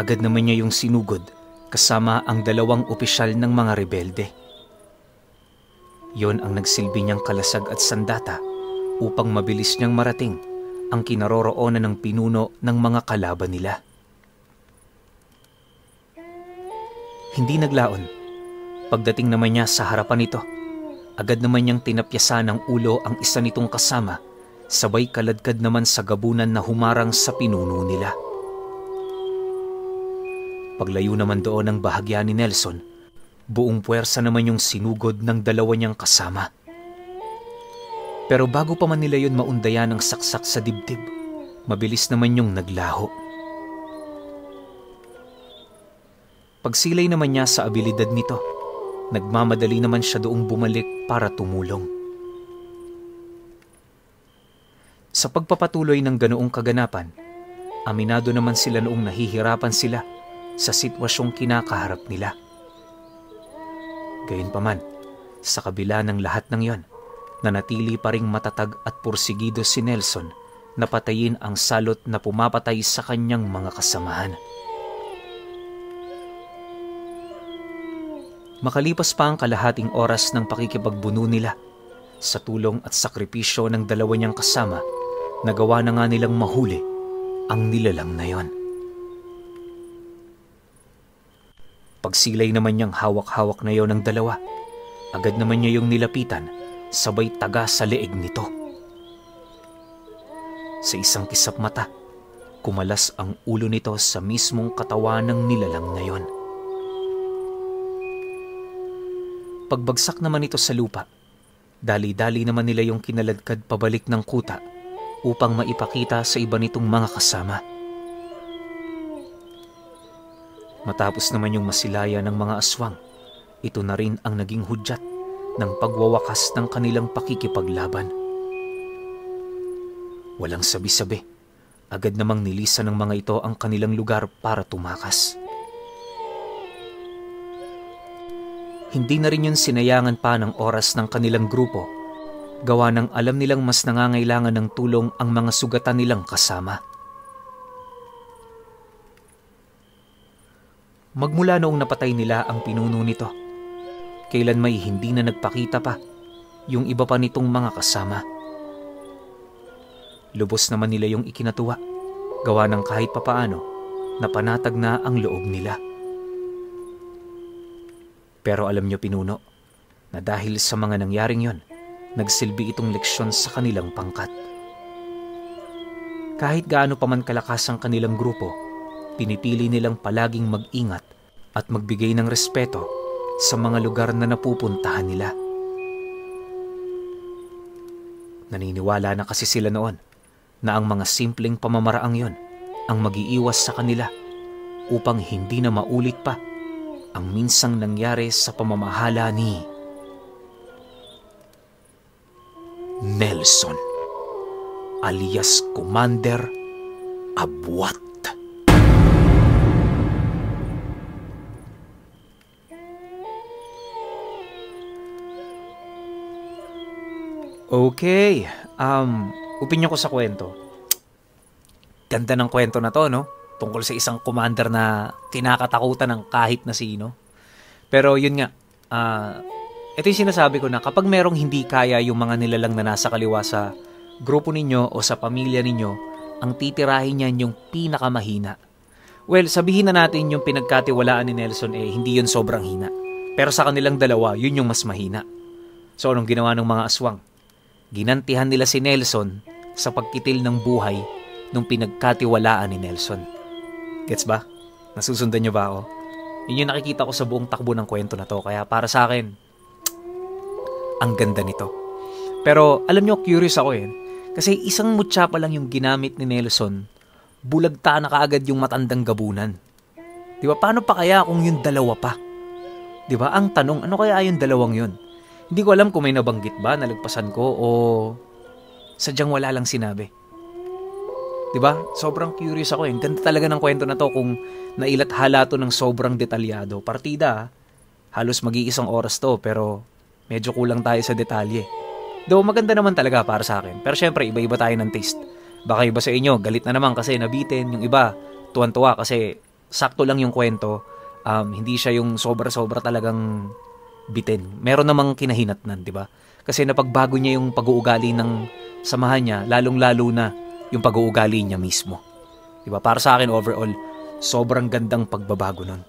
agad naman niya yung sinugod kasama ang 2 opisyal ng mga rebelde. Yon ang nagsilbi niyang kalasag at sandata upang mabilis niyang marating ang kinaroroonan ng pinuno ng mga kalaban nila. Hindi naglaon. Pagdating naman niya sa harapan nito, agad naman niyang tinapyasan ng ulo ang isa nitong kasama, sabay kaladkad naman sa gabunan na humarang sa pinuno nila. Paglayo naman doon ng bahagya ni Nelson, buong puwersa naman yung sinugod ng 2 niyang kasama. Pero bago pa man nila yun maundayan ng saksak sa dibdib, mabilis naman yung naglaho. Pagsilay naman niya sa abilidad nito, nagmamadali naman siya doong bumalik para tumulong. Sa pagpapatuloy ng ganoong kaganapan, aminado naman sila noong nahihirapan sila sa sitwasyong kinakaharap nila. Gayunpaman, sa kabila ng lahat ng yon, nanatili pa ring matatag at pursigido si Nelson na patayin ang salot na pumapatay sa kanyang mga kasamahan. Makalipas pa ang kalahating oras ng pakikipagbuno nila, sa tulong at sakripisyo ng 2 niyang kasama, nagawa na nga nilang mahuli ang nilalang na yon. Pagsilay naman niyang hawak-hawak na yon ng 2, agad naman niya yung nilapitan, sabay taga sa leeg nito. Sa isang kisap mata, kumalas ang ulo nito sa mismong katawan ng nilalang na yon. Pagbagsak naman ito sa lupa, dali-dali naman nila yung kinaladkad pabalik ng kuta upang maipakita sa iba nitong mga kasama. Matapos naman yung masilaya ng mga aswang, ito na rin ang naging hudyat ng pagwawakas ng kanilang pakikipaglaban. Walang sabi-sabi, agad namang nilisan ng mga ito ang kanilang lugar para tumakas. Hindi na rin yun sinayangan pa ng oras ng kanilang grupo, gawa ng alam nilang mas nangangailangan ng tulong ang mga sugatan nilang kasama. Magmula noong napatay nila ang pinuno nito, kailan may hindi na nagpakita pa yung iba pa nitong mga kasama. Lubos naman nila yung ikinatuwa, gawa ng kahit papaano napanatag na ang loob nila. Pero alam niyo pinuno, na dahil sa mga nangyaring yon, nagsilbi itong leksyon sa kanilang pangkat. Kahit gaano pa man kalakas ang kanilang grupo, pinipili nilang palaging mag-ingat at magbigay ng respeto sa mga lugar na napupuntahan nila. Naniniwala na kasi sila noon na ang mga simpleng pamamaraang yon ang mag-iiwas sa kanila upang hindi na maulit pa ang minsang nangyari sa pamamahala ni Nelson alias Commander Abuat. Okay, opinyon ko sa kwento. Ganda ng kwento na to, no? Tungkol sa isang commander na kinakatakutan ng kahit na sino. Pero yun nga, ito yung sinasabi ko na kapag merong hindi kaya yung mga nilalang na nasa kaliwa sa grupo ninyo o sa pamilya ninyo, ang titirahin niyan yung pinakamahina. Well, sabihin na natin yung pinagkatiwalaan ni Nelson hindi yun sobrang hina. Pero sa kanilang dalawa, yun yung mas mahina. So anong ginawa ng mga aswang? Ginantihan nila si Nelson sa pagkitil ng buhay nung pinagkatiwalaan ni Nelson. Gets ba? Nasusundan niyo ba ako? Yun yung nakikita ko sa buong takbo ng kwento na to. Kaya para sa akin, ang ganda nito. Pero alam niyo, curious ako kasi isang mutya pa lang yung ginamit ni Nelson, bulagta na kaagad yung matandang gabunan. Di ba? Paano pa kaya kung yung dalawa pa? Di ba? Ang tanong, ano kaya yung dalawang yun? Hindi ko alam kung may nabanggit ba, nalagpasan ko, o sadyang wala lang sinabi. Diba? Sobrang curious ako. Ganda talaga ng kwento na to kung nailathala to ng sobrang detalyado. Partida, halos mag-iisang oras to, pero medyo kulang tayo sa detalye. Though maganda naman talaga para sa akin. Pero syempre, iba-iba tayo ng taste. Baka iba sa inyo, galit na naman kasi nabitin. Yung iba, tuwan-tuwa kasi sakto lang yung kwento. Hindi siya yung sobra-sobra talagang bitin. Meron namang kinahinatnan, di ba? Kasi napagbago niya yung pag-uugali ng samahan niya, lalong-lalo na yung pag-uugali niya mismo. Di ba? Para sa akin overall, sobrang gandang pagbabago nun.